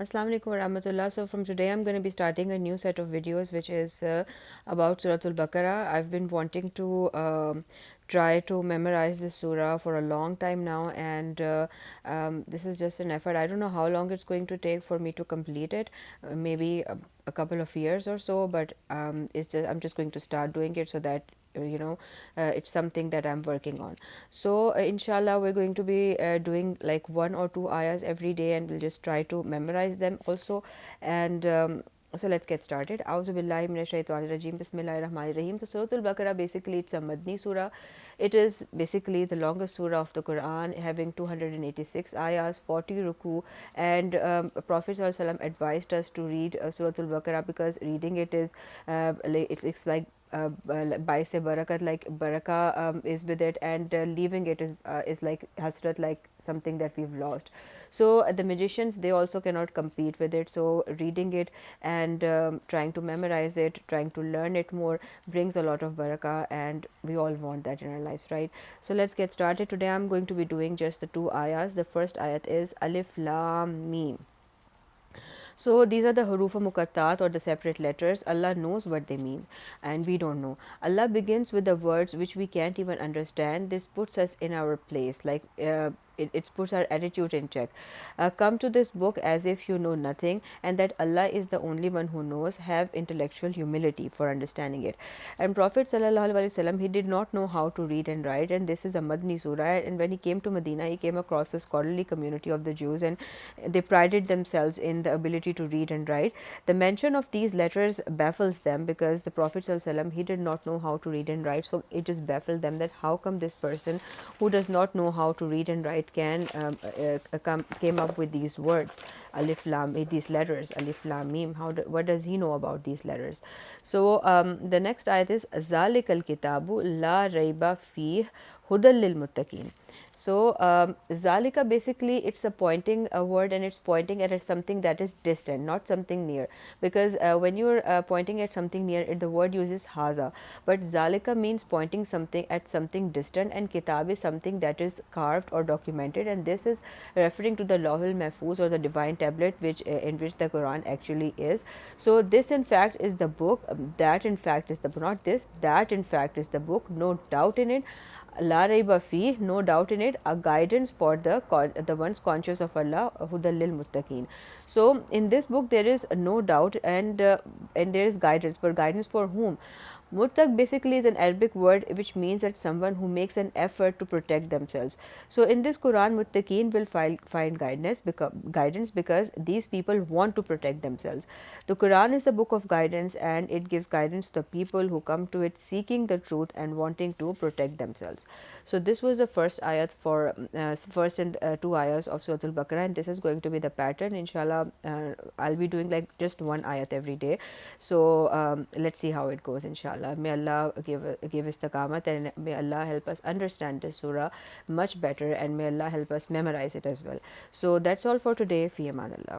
Assalamu alaikum warahmatullah. So from today I'm going to be starting a new set of videos which is about Suratul Baqarah. I've been wanting to try to memorize this surah for a long time now, and this is just an effort. I don't know how long it's going to take for me to complete it, maybe a couple of years or so, but I'm just going to start doing it so that it's something that I'm working on. So inshallah we're going to be doing like one or two ayahs every day, and we'll just try to memorize them also. And so let's get started. Auzu billahi minash shaitanir rajim. Bismillahir rahmanir rahim. So Suratul Baqarah, basically it's a Madni surah. It is basically the longest surah of the Quran, having 286 ayahs, 40 ruku, and Prophet ﷺ advised us to read Suratul Baqarah because reading it is it's like by say barakat, like baraka is with it, and leaving it is like hasrat, like something that we've lost. So the magicians, they also cannot compete with it, so reading it and trying to memorize it, trying to learn it more brings a lot of baraka, and we all want that in our lives, right? So let's get started. Today I'm going to be doing just the two ayahs. The first ayat is Alif Lam Mim. So these are the hurufa muqattat, or the separate letters. Allah knows what they mean, and we don't know. Allah begins with the words which we can't even understand. This puts us in our place, like it puts our attitude in check. Come to this book as if you know nothing, and that Allah is the only one who knows. Have intellectual humility for understanding it. And Prophet sallallahu alaihi wasallam, he did not know how to read and write, and this is a Madni surah. And when he came to Medina, he came across the scholarly community of the Jews, and they prided themselves in the ability to read and write. The mention of these letters baffles them because the Prophet ﷺ, he did not know how to read and write, so it just baffled them that how come this person who does not know how to read and write came up with these words, Alif Lam, these letters, Alif Lam Mim. What does he know about these letters? So the next ayat is Zalik al Kitabu La Raiba Fih Hudal lil Muttaqin. So Zalika, basically it's a pointing a word, and it's pointing at something that is distant, not something near, because when you're pointing at something near, the word uses haza, but Zalika means pointing something at something distant, and kitab is something that is carved or documented, and this is referring to the Lawhul Mahfuz, or the divine tablet, which in which the Quran actually is. So this in fact is the book, that in fact is the, not this, that in fact is the book, no doubt in it. La raiba fi, no doubt in it, a guidance for the ones conscious of Allah, hudal lil muttaqin. So in this book there is no doubt, and there is guidance, but guidance for whom? Muttaq basically is an Arabic word which means that someone who makes an effort to protect themselves. So in this Quran, muttaqeen will find guidance because these people want to protect themselves. The Quran is the book of guidance, and it gives guidance to the people who come to it seeking the truth and wanting to protect themselves. So this was the first ayat for first and two ayahs of Surah Al-Baqarah, and this is going to be the pattern. Inshallah, I'll be doing like just one ayat every day. So let's see how it goes. Inshallah, may Allah give istiqamat, and may Allah help us understand this surah much better, and may Allah help us memorize it as well. So that's all for today. Fi aman Allah.